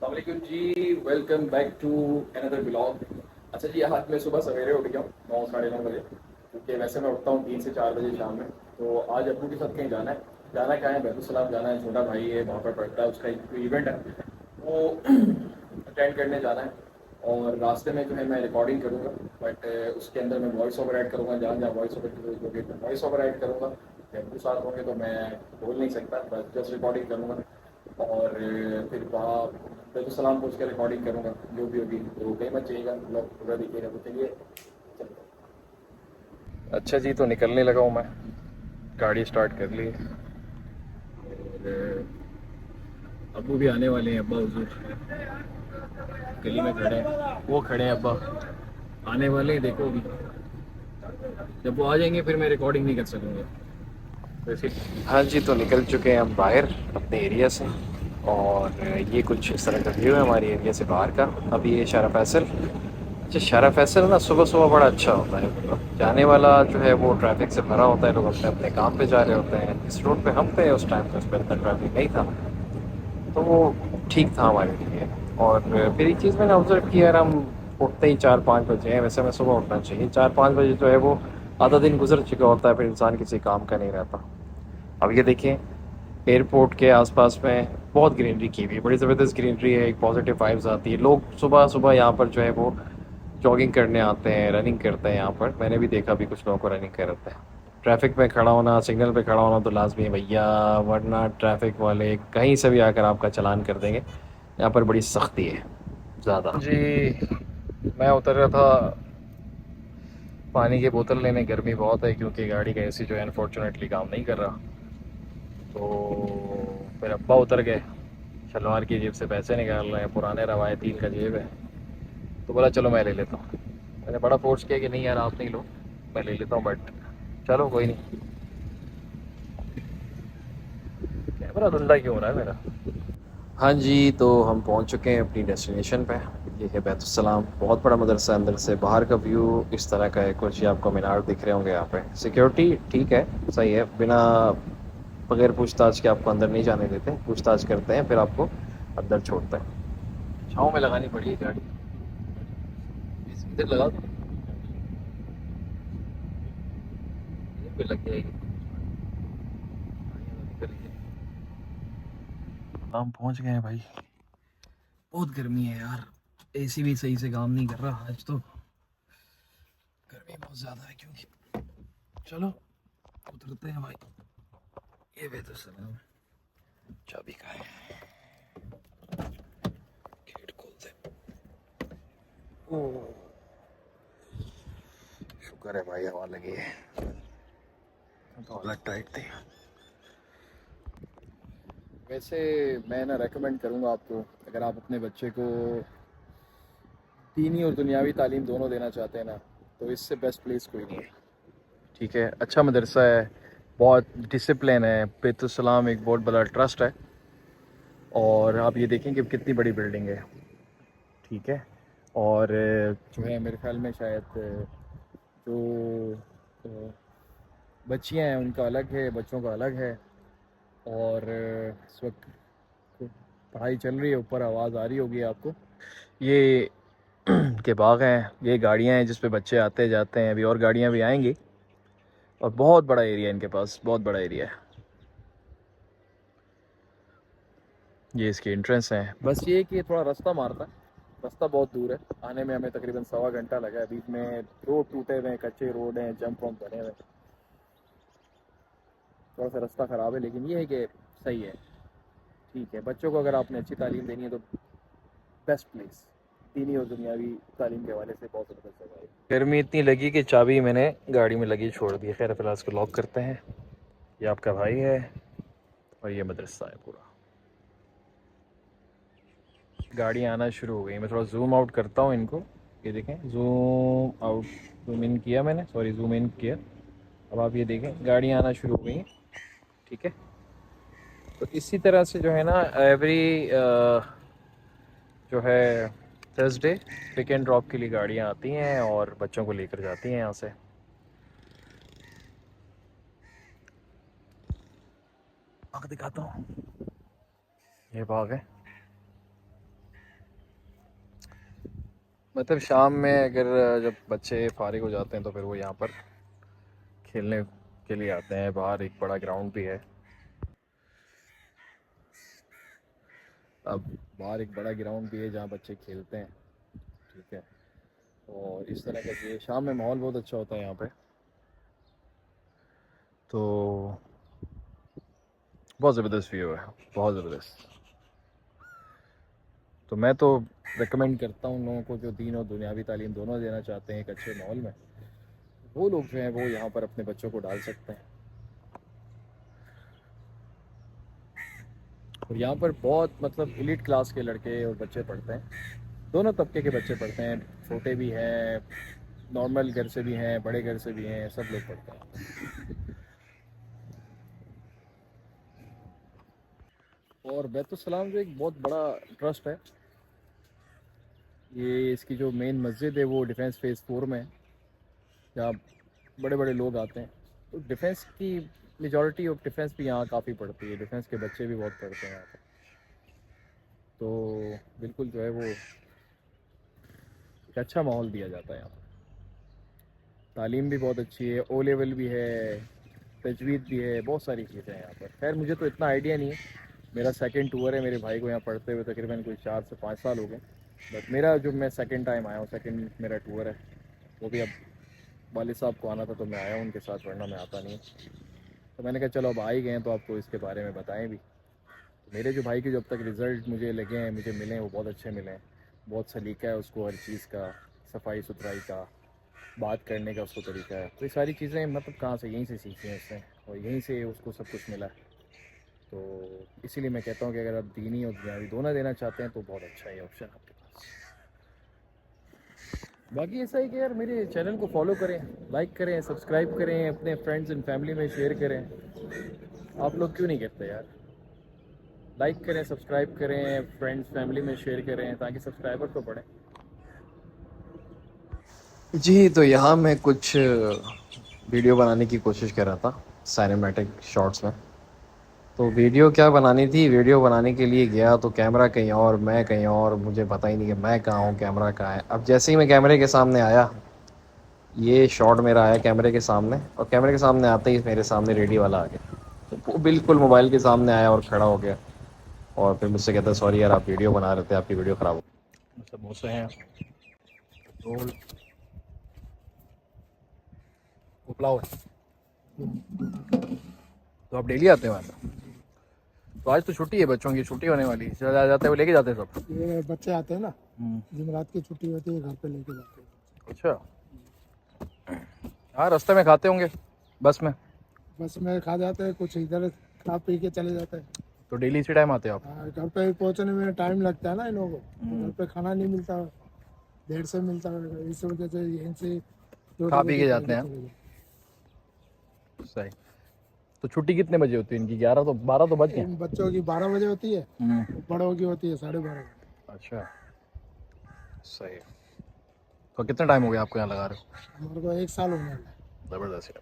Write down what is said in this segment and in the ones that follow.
अस्सलामुअलैकुम जी। Welcome back to another blog. अच्छा जी, आज मैं सुबह सवेरे उठ गया हूँ 9 साढ़े 9 बजे, क्योंकि वैसे मैं उठता हूँ 3 से 4 बजे शाम में। तो आज अबू के साथ कहीं जाना है। जाना क्या है, बैतुलसलाम जाना है। छोटा भाई है, वहाँ पर पढ़ता है, उसका एक इवेंट है, वो अटेंड करने जाना है। और रास्ते में जो है मैं रिकॉर्डिंग करूँगा, बट उसके अंदर मैं वॉइस ओवर ऐड करूँगा। जहाँ जहाँ वॉइस ओवर की जरूरत होगी मैं वॉइस ओवर ऐड करूँगा। अबू साथ होंगे तो मैं बोल नहीं सकता, बस जस्ट रिकॉर्डिंग करूँगा। और फिर वहाँ तो सलाम पूछ के रिकॉर्डिंग करूँगा, जो भी होगी। तो कहीं मत चाहिएगा, ब्लॉग पूरा दिखेगा। तो चलिए चलते हैं। अच्छा जी, तो निकलने लगा हूँ मैं। गाड़ी स्टार्ट कर ली और अब्बू भी आने वाले हैं। अब्बा हुजूर गली में खड़े हैं, वो खड़े हैं अब्बा, आने वाले हैं। देखो अभी जब वो आ जाएंगे फिर मैं रिकॉर्डिंग नहीं कर सकूँगा वैसे। हाँ जी, तो निकल चुके हैं हम बाहर अपने एरिया से। और ये कुछ इस तरह का व्यू है हमारे एरिया से बाहर का। अभी ये शारा फैसल। अच्छा, शारा फैसल ना सुबह सुबह बड़ा अच्छा होता है। अब जाने वाला जो है वो ट्रैफिक से भरा होता है, लोग अपने अपने काम पे जा रहे होते हैं। इस रोड पे हम थे उस टाइम पे, उस पर इतना ट्रैफिक नहीं था, तो वो ठीक था हमारे लिए। और फिर एक चीज़ मैंने ऑब्जर्व किया यार, हम उठते ही 4-5 बजे हैं। वैसे हमें सुबह उठना चाहिए 4-5 बजे, जो है वो आधा दिन गुजर चुका होता है, फिर इंसान किसी काम का नहीं रहता। अब ये देखें, एयरपोर्ट के आसपास में बहुत ग्रीनरी की हुई है, बड़ी ज़बरदस्त ग्रीनरी है। एक पॉजिटिव वाइब्स आती है। लोग सुबह सुबह यहाँ पर जो है वो जॉगिंग करने आते हैं, रनिंग करते हैं यहाँ पर। मैंने भी देखा भी कुछ लोगों को रनिंग करते हैं। ट्रैफिक में खड़ा होना, सिग्नल पे खड़ा होना तो लाजमी है भैया, वरना ट्रैफिक वाले कहीं से भी आकर आपका चालान कर देंगे। यहाँ पर बड़ी सख्ती है ज़्यादा जी। मैं उतर रहा था पानी की बोतल लेने, गर्मी बहुत है क्योंकि गाड़ी का एसी जो है अनफॉर्चुनेटली काम नहीं कर रहा। तो फिर अब्बा उतर गए, शलवार की जेब से पैसे निकाल रहे हैं। पुराने रवायतीन का जेब है, तो बोला चलो मैं ले लेता हूँ। मैंने बड़ा फोर्स किया कि नहीं यार आप नहीं लो, मैं ले लेता हूँ, बट चलो कोई नहीं। कैमरा धुंधला क्यों हो रहा है मेरा। हाँ जी, तो हम पहुंच चुके हैं अपनी डेस्टिनेशन पे। ये है बैतुलसलाम, बहुत बड़ा मदरसा। अंदर से बाहर का व्यू इस तरह का है कुछ। ये आपको मीनार दिख रहे होंगे। यहाँ पे सिक्योरिटी ठीक है, सही है। बिना बगैर पूछताछ के आपको अंदर नहीं जाने देते, पूछताछ करते हैं फिर आपको अंदर छोड़ते हैं। छाँव में लगानी पड़ी है गाड़ी, इधर लगा दो, इधर पे लग जाएगी। हम पहुंच गए हैं भाई। बहुत गर्मी है यार, एसी भी सही से काम नहीं कर रहा आज तो। गर्मी बहुत ज़्यादा है क्योंकि, चलो उतरते हैं भाई। ये वे तो सलाम, चाबी का है, गेट खोल दे। ओह, शुक्र है भाई हवा लगी है, तो हालत टाइट थी। वैसे मैं ना रेकमेंड करूँगा आपको, अगर आप अपने बच्चे को दीनी और दुनियावी तालीम दोनों देना चाहते हैं ना, तो इससे बेस्ट प्लेस कोई नहीं है। ठीक है, अच्छा मदरसा है, बहुत डिसिप्लिन है। बैतुलसलाम एक बहुत बड़ा ट्रस्ट है। और आप ये देखें कि कितनी बड़ी बिल्डिंग है। ठीक है। और जो है मेरे ख्याल में शायद जो बच्चियां हैं उनका अलग है, बच्चों का अलग है। और इस वक्त पढ़ाई चल रही है, ऊपर आवाज़ आ रही होगी आपको। ये के बाग हैं, ये गाड़ियां हैं जिस पे बच्चे आते जाते हैं। अभी और गाड़ियां भी आएंगी। और बहुत बड़ा एरिया है इनके पास, बहुत बड़ा एरिया है। ये इसकी एंट्रेंस है। बस ये कि थोड़ा रास्ता मारता है, रास्ता बहुत दूर है। आने में हमें तकरीबन सवा घंटा लगा है। बीच में रोड टूटे हुए हैं, कच्चे रोड हैं, जंप वम्प बने हुए हैं। थोड़ा सा रास्ता ख़राब है, लेकिन ये है कि सही है, ठीक है। बच्चों को अगर आपने अच्छी तालीम देनी है तो बेस्ट प्लेस, दीनी और दुनियावी तालीम के हवाले से बहुत ज़बरदस्त जगह है। गर्मी इतनी लगी कि चाबी मैंने गाड़ी में लगी छोड़ दी। खैर फिलहाल इसको लॉक करते हैं। ये आपका भाई है और ये मदरसा है पूरा। गाड़ियाँ आना शुरू हो गई। मैं थोड़ा जूम आउट करता हूँ इनको, ये देखें, जूम आउट, जूम इन किया मैंने, सॉरी जूम इन किया। अब आप ये देखें गाड़ियाँ आना शुरू हो गई हैं। ठीक है, तो इसी तरह से जो है ना एवरी जो है थर्सडे पिक एंड ड्रॉप के लिए गाड़ियाँ आती हैं और बच्चों को लेकर जाती हैं यहाँ से। आगे दिखाता हूँ, ये बाग है। मतलब शाम में अगर जब बच्चे फारिग हो जाते हैं तो फिर वो यहाँ पर खेलने के लिए आते हैं। बाहर एक बड़ा ग्राउंड भी है। अब बाहर एक बड़ा ग्राउंड भी है जहाँ बच्चे खेलते हैं। ठीक है। और इस तरह का ये शाम में माहौल बहुत अच्छा होता है यहाँ पे। तो बहुत ज़बरदस्त व्यू है, बहुत ज़बरदस्त। तो मैं तो रिकमेंड करता हूँ लोगों को जो दीन और दुनियावी तालीम दोनों देना चाहते हैं एक अच्छे माहौल में, वो लोग जो हैं वो यहाँ पर अपने बच्चों को डाल सकते हैं। और यहाँ पर बहुत मतलब एलीट क्लास के लड़के और बच्चे पढ़ते हैं, दोनों तबके के बच्चे पढ़ते हैं। छोटे भी हैं, नॉर्मल घर से भी हैं, बड़े घर से भी हैं, सब लोग पढ़ते हैं। और बैतुलसलाम जो एक बहुत बड़ा ट्रस्ट है, ये इसकी जो मेन मस्जिद है वो डिफेंस फेज़ 4 में है, जहाँ बड़े बड़े लोग आते हैं। तो डिफेंस की मेजॉरिटी ऑफ डिफेंस भी यहाँ काफ़ी पढ़ती है, डिफेंस के बच्चे भी बहुत पढ़ते हैं यहाँ पर। तो बिल्कुल जो है वो एक अच्छा माहौल दिया जाता है यहाँ पर। तालीम भी बहुत अच्छी है, ओ लेवल भी है, तजवीद भी है, बहुत सारी चीज़ें हैं यहाँ पर। खैर मुझे तो इतना आइडिया नहीं है, मेरा सेकंड टूर है, मेरे भाई को यहाँ पढ़ते हुए तकरीबन कोई 4 से 5 साल हो गए। बट मेरा जो मैं सेकंड टाइम आया हूँ, सेकंड मेरा टूर है, वो भी अब वालिद साहब को आना था तो मैं आया हूँ उनके साथ, वरना मैं आता नहीं। तो मैंने कहा चलो अब आ ही गए हैं तो आपको इसके बारे में बताएं भी। तो मेरे जो भाई के जो अब तक रिज़ल्ट मुझे लगे हैं, मुझे मिले हैं, वो बहुत अच्छे मिले हैं। बहुत सलीका है उसको हर चीज़ का, सफाई सुथराई का, बात करने का उसको तरीका है। तो ये सारी चीज़ें मतलब कहाँ से, यहीं से सीखी हैं उसने, और यहीं से उसको सब कुछ मिला है। तो इसीलिए मैं कहता हूँ कि अगर आप दीनी और दुनियावी दोनों देना चाहते हैं तो बहुत अच्छा है ऑप्शन आपके पास। बाकी ऐसा है कि यार मेरे चैनल को फॉलो करें, लाइक करें, सब्सक्राइब करें, अपने फ्रेंड्स एंड फैमिली में शेयर करें। आप लोग क्यों नहीं करते यार? लाइक करें, सब्सक्राइब करें, फ्रेंड्स फैमिली में शेयर करें ताकि सब्सक्राइबर तो बढ़े। जी, तो यहाँ मैं कुछ वीडियो बनाने की कोशिश कर रहा था सिनेमैटिक शॉट्स में। तो वीडियो क्या बनानी थी, वीडियो बनाने के लिए गया तो कैमरा कहीं और, मैं कहीं और, मुझे पता ही नहीं कि मैं कहाँ हूँ, कैमरा कहाँ है। अब जैसे ही मैं कैमरे के सामने आया, ये शॉट मेरा आया कैमरे के सामने, और कैमरे के सामने आते ही मेरे सामने रेडी वाला आ गया। तो वो बिल्कुल मोबाइल के सामने आया और खड़ा हो गया, और फिर मुझसे कहता सॉरी यार आप वीडियो बना रहे थे, आपकी वीडियो ख़राब हो। समोसे हैं, रोल, पुलाव है। तो आप डेली आते हैं वहाँ पे? तो आज तो छुट्टी है, बच्चों की छुट्टी होने वाली है, चला जाते हुए लेके जाते हैं सब? ये बच्चे आते हैं ना, जुमेरात की छुट्टी होती है, घर पे लेके जाते हैं। अच्छा, हाँ रास्ते में खाते होंगे, बस में? बस में खा जाते हैं, कुछ इधर खा पी के चले जाते हैं। तो डेली इसी टाइम आते हो आप? हाँ, घर पे पहुंचने में टाइम लगता है ना इन लोगों को, घर पे खाना नहीं मिलता, देर से मिलता है, इस वजह से यहीं से खा पी के जाते हैं। सही। तो छुट्टी कितने बजे होती है इनकी? 11 तो 12 तो बज गए। बच्चों की 12 बजे होती है, बड़ों की होती है 12:30। अच्छा, सही है। तो कितना टाइम हो गया आपको यहाँ लगा रहे हो? हमारे को 1 साल होने वाला है। ज़बरदस्त है।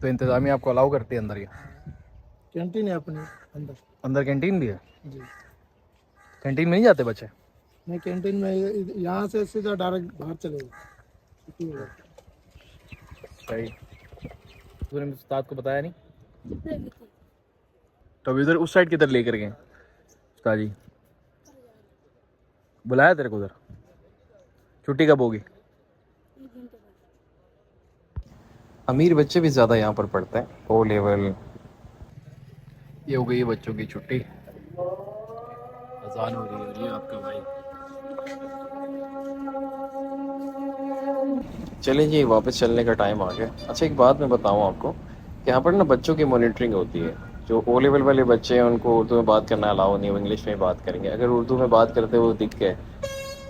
तो इंतज़ामिया आपको अलाउ करती है अंदर? ये कैंटीन है अपनी अंदर। अंदर कैंटीन भी है? जी। कैंटीन में नहीं जाते बच्चे? मैं कैंटीन में यहाँ से सीधा डायरेक्ट बाहर चले गए। सही। तूने उस्ताद को बताया नहीं? तो अभी उधर उस साइड किधर लेकर गए उस्ताद जी? बुलाया तेरे को उधर? छुट्टी कब होगी? अमीर बच्चे भी ज़्यादा यहाँ पर पढ़ते हैं, ओ लेवल। ये हो गई है बच्चों की छुट्टी, अजान हो रही है। ये आपका भाई। चलिए जी, वापस चलने का टाइम आ गया। अच्छा एक बात मैं बताऊँ आपको कि यहाँ पर ना बच्चों की मॉनिटरिंग होती है। जो ओ लेवल वाले बच्चे हैं उनको उर्दू में बात करना अलाउ नहीं, वो इंग्लिश में बात करेंगे। अगर उर्दू में बात करते हुए दिख गए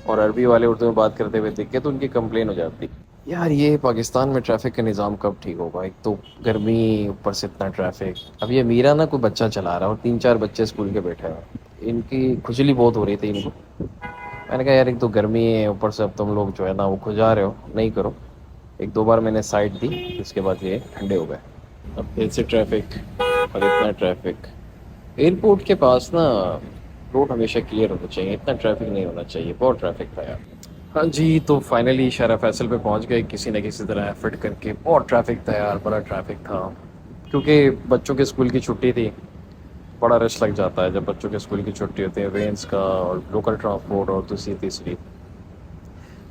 और अरबी वाले उर्दू में बात करते हुए दिख गए तो उनकी कंप्लेन हो जाती। यार ये पाकिस्तान में ट्रैफिक का निज़ाम कब ठीक होगा? एक तो गर्मी, ऊपर से इतना ट्रैफिक। अब ये मीरा ना कोई बच्चा चला रहा है और 3-4 बच्चे स्कूल के बैठे हैं, इनकी खुजली बहुत हो रही थी इनको। मैंने कहा यार एक तो गर्मी है, ऊपर से अब तुम लोग जो है ना वो खुजा रहे हो, नहीं करो। 1-2 बार मैंने साइड दी, उसके बाद ये ठंडे हो गए। अब फिर से ट्रैफिक और इतना ट्रैफिक। एयरपोर्ट के पास ना रोड हमेशा क्लियर होना चाहिए, इतना ट्रैफिक नहीं होना चाहिए, बहुत ट्रैफिक था यार। हाँ जी, तो फाइनली शहर फैसल पे पहुंच गए किसी न किसी तरह एफर्ट करके। बहुत ट्रैफिक था यार, बड़ा ट्रैफिक था, क्योंकि बच्चों के स्कूल की छुट्टी थी। बड़ा रश लग जाता है जब बच्चों के स्कूल की छुट्टी होती है, वेन्स का और लोकल ट्रांसपोर्ट और दूसरी तीसरी।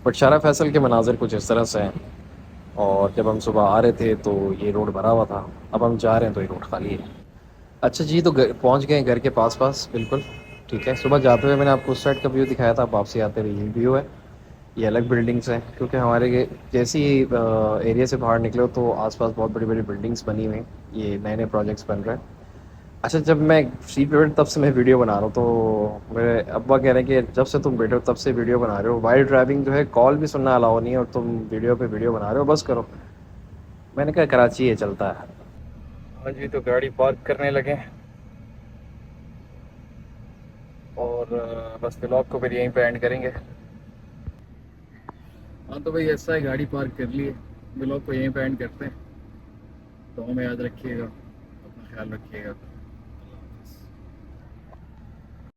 बट शहर फैसल के मनाजिर कुछ इस तरह से हैं। और जब हम सुबह आ रहे थे तो ये रोड भरा हुआ था, अब हम जा रहे हैं तो ये रोड खाली है। अच्छा जी, तो घर पहुँच गए, घर के पास पास बिल्कुल। ठीक है, सुबह जाते हुए मैंने आपको उस साइड का व्यू दिखाया था, अब वापसी आते हुए ये व्यू है। ये अलग बिल्डिंग्स हैं, क्योंकि हमारे जैसे ही एरिया से बाहर निकलो तो आसपास बहुत बड़ी बड़ी बिल्डिंग्स बनी हुई हैं, ये नए नए प्रोजेक्ट्स बन रहे हैं। अच्छा, जब मैं सीट पे बैठा तब से मैं वीडियो बना रहा हूँ, तो मेरे अब्बा कह रहे हैं कि जब से तुम बैठे हो तब से वीडियो बना रहे हो, वाइल ड्राइविंग जो है कॉल भी सुनना अलाउ नहीं है और तुम वीडियो पे वीडियो बना रहे हो, बस करो। मैंने कहा कराची ये चलता है। हाँ जी, तो गाड़ी पार्क करने लगे और बस व्लॉग को फिर यहीं पे एंड करेंगे। हाँ तो भाई ऐसा है, गाड़ी पार्क कर लिए, व्लॉग को यहीं पे एंड करते हैं। तो हमें याद रखिएगा, अपना ख्याल रखिएगा।